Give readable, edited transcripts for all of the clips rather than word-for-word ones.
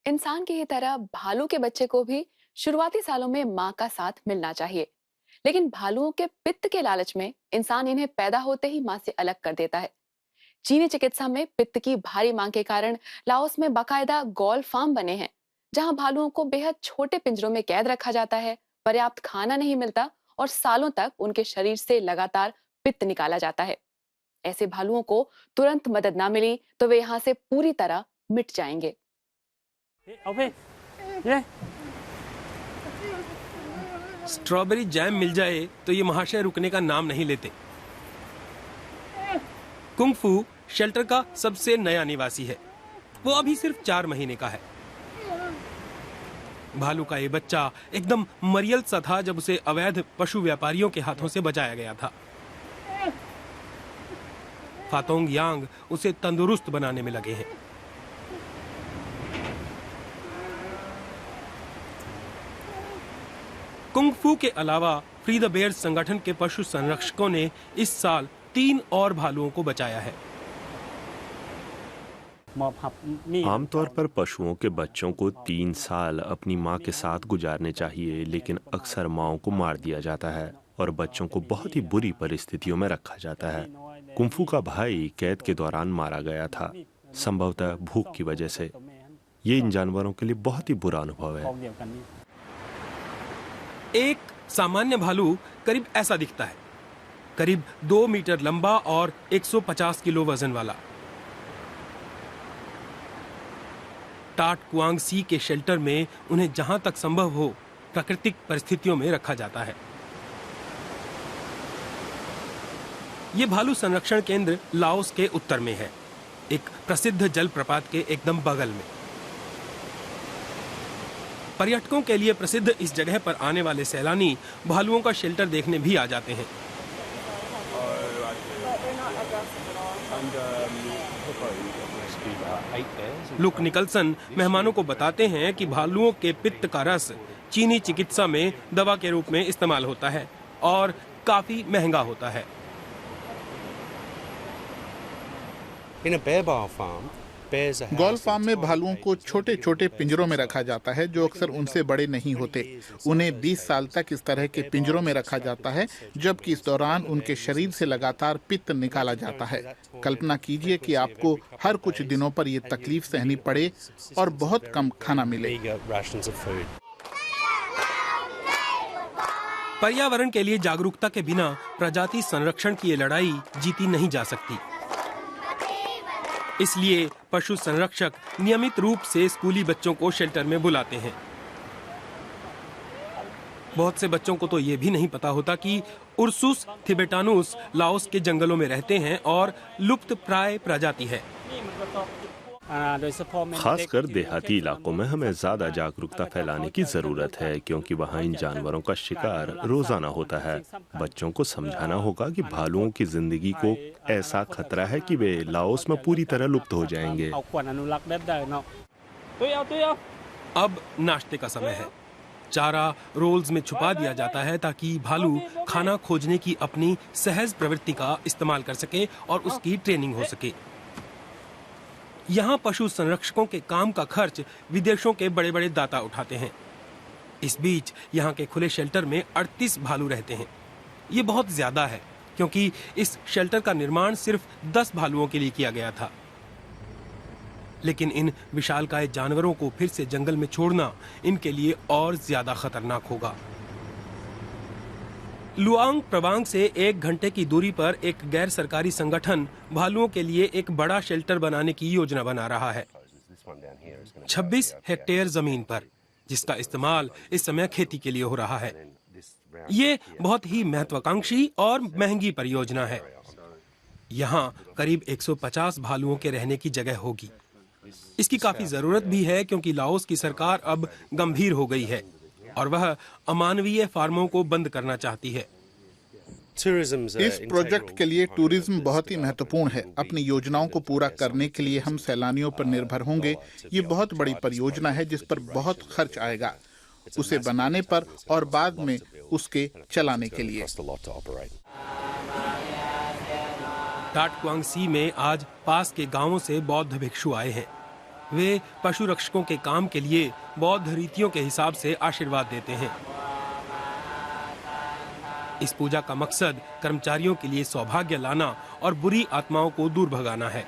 इंसान की ही तरह भालू के बच्चे को भी शुरुआती सालों में माँ का साथ मिलना चाहिए। लेकिन भालुओं के पित्त के लालच में इंसान इन्हें पैदा होते ही माँ से अलग कर देता है। चीनी चिकित्सा में पित्त की भारी मांग के कारण लाओस में बाकायदा गौल फार्म बने हैं, जहां भालुओं को बेहद छोटे पिंजरों में कैद रखा जाता है, पर्याप्त खाना नहीं मिलता और सालों तक उनके शरीर से लगातार पित्त निकाला जाता है। ऐसे भालुओं को तुरंत मदद ना मिली तो वे यहाँ से पूरी तरह मिट जाएंगे। स्ट्रॉबेरी जैम मिल जाए तो ये महाशय रुकने का नाम नहीं लेते। कुंग फू शेल्टर का सबसे नया निवासी है। वो अभी सिर्फ 4 महीने का है। भालू का ये बच्चा एकदम मरियल सा था जब उसे अवैध पशु व्यापारियों के हाथों से बचाया गया था। फातोंग यांग उसे तंदुरुस्त बनाने में लगे हैं। कुंग फू के अलावा फ्री द बेयर्स संगठन के पशु संरक्षकों ने इस साल 3 और भालुओं को बचाया है। आमतौर पर पशुओं के बच्चों को 3 साल अपनी मां के साथ गुजारने चाहिए, लेकिन अक्सर माओं को मार दिया जाता है और बच्चों को बहुत ही बुरी परिस्थितियों में रखा जाता है। कुंफू का भाई कैद के दौरान मारा गया था, संभवतः भूख की वजह से। ये इन जानवरों के लिए बहुत ही बुरा अनुभव है। एक सामान्य भालू करीब ऐसा दिखता है, करीब 2 मीटर लंबा और 150 किलो वजन वाला। टाट कुआंग सी के शेल्टर में उन्हें जहां तक संभव हो प्राकृतिक परिस्थितियों में रखा जाता है। ये भालू संरक्षण केंद्र लाओस के उत्तर में है, एक प्रसिद्ध जलप्रपात के एकदम बगल में। पर्यटकों के लिए प्रसिद्ध इस जगह पर आने वाले सैलानी भालुओं का शेल्टर देखने भी आ जाते हैं। लुक निकलसन मेहमानों को बताते हैं कि भालुओं के पित्त का रस चीनी चिकित्सा में दवा के रूप में इस्तेमाल होता है और काफी महंगा होता है। गौल फार्म में भालुओं को छोटे छोटे पिंजरों में रखा जाता है, जो अक्सर उनसे बड़े नहीं होते। उन्हें 20 साल तक इस तरह के पिंजरों में रखा जाता है, जबकि इस दौरान उनके शरीर से लगातार पित्त निकाला जाता है। कल्पना कीजिए कि आपको हर कुछ दिनों पर ये तकलीफ सहनी पड़े और बहुत कम खाना मिले। पर्यावरण के लिए जागरूकता के बिना प्रजाति संरक्षण की ये लड़ाई जीती नहीं जा सकती। इसलिए पशु संरक्षक नियमित रूप से स्कूली बच्चों को शेल्टर में बुलाते हैं। बहुत से बच्चों को तो ये भी नहीं पता होता कि उर्सुस थिबेटानुस लाओस के जंगलों में रहते हैं और लुप्त प्राय प्रजाति है। खासकर देहाती इलाकों में हमें ज्यादा जागरूकता फैलाने की जरूरत है, क्योंकि वहाँ इन जानवरों का शिकार रोजाना होता है। बच्चों को समझाना होगा कि भालुओं की जिंदगी को ऐसा खतरा है कि वे लाओस में पूरी तरह लुप्त हो जाएंगे। अब नाश्ते का समय है। चारा रोल्स में छुपा दिया जाता है ताकि भालू खाना खोजने की अपनी सहज प्रवृत्ति का इस्तेमाल कर सके और उसकी ट्रेनिंग हो सके। यहाँ पशु संरक्षकों के काम का खर्च विदेशों के बड़े बड़े दाता उठाते हैं। इस बीच यहाँ के खुले शेल्टर में 38 भालू रहते हैं। ये बहुत ज्यादा है, क्योंकि इस शेल्टर का निर्माण सिर्फ 10 भालुओं के लिए किया गया था। लेकिन इन विशालकाय जानवरों को फिर से जंगल में छोड़ना इनके लिए और ज्यादा खतरनाक होगा। लुआंग प्रवांग से 1 घंटे की दूरी पर एक गैर सरकारी संगठन भालुओं के लिए एक बड़ा शेल्टर बनाने की योजना बना रहा है, 26 हेक्टेयर जमीन पर, जिसका इस्तेमाल इस समय खेती के लिए हो रहा है। ये बहुत ही महत्वाकांक्षी और महंगी परियोजना है। यहाँ करीब 150 भालुओं के रहने की जगह होगी। इसकी काफी जरूरत भी है, क्योंकि लाओस की सरकार अब गंभीर हो गई है और वह अमानवीय फार्मों को बंद करना चाहती है। इस प्रोजेक्ट के लिए टूरिज्म बहुत ही महत्वपूर्ण है। अपनी योजनाओं को पूरा करने के लिए हम सैलानियों पर निर्भर होंगे। ये बहुत बड़ी परियोजना है जिस पर बहुत खर्च आएगा, उसे बनाने पर और बाद में उसके चलाने के लिए। टाट कुआंग सी में आज पास के गांवों से बौद्ध भिक्षु आए हैं। वे पशु रक्षकों के काम के लिए बौद्ध रीतियों के हिसाब से आशीर्वाद देते हैं। इस पूजा का मकसद कर्मचारियों के लिए सौभाग्य लाना और बुरी आत्माओं को दूर भगाना है।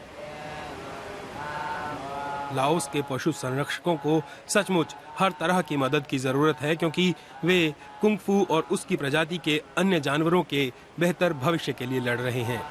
लाओस के पशु संरक्षकों को सचमुच हर तरह की मदद की जरूरत है, क्योंकि वे कुंग फू और उसकी प्रजाति के अन्य जानवरों के बेहतर भविष्य के लिए लड़ रहे हैं।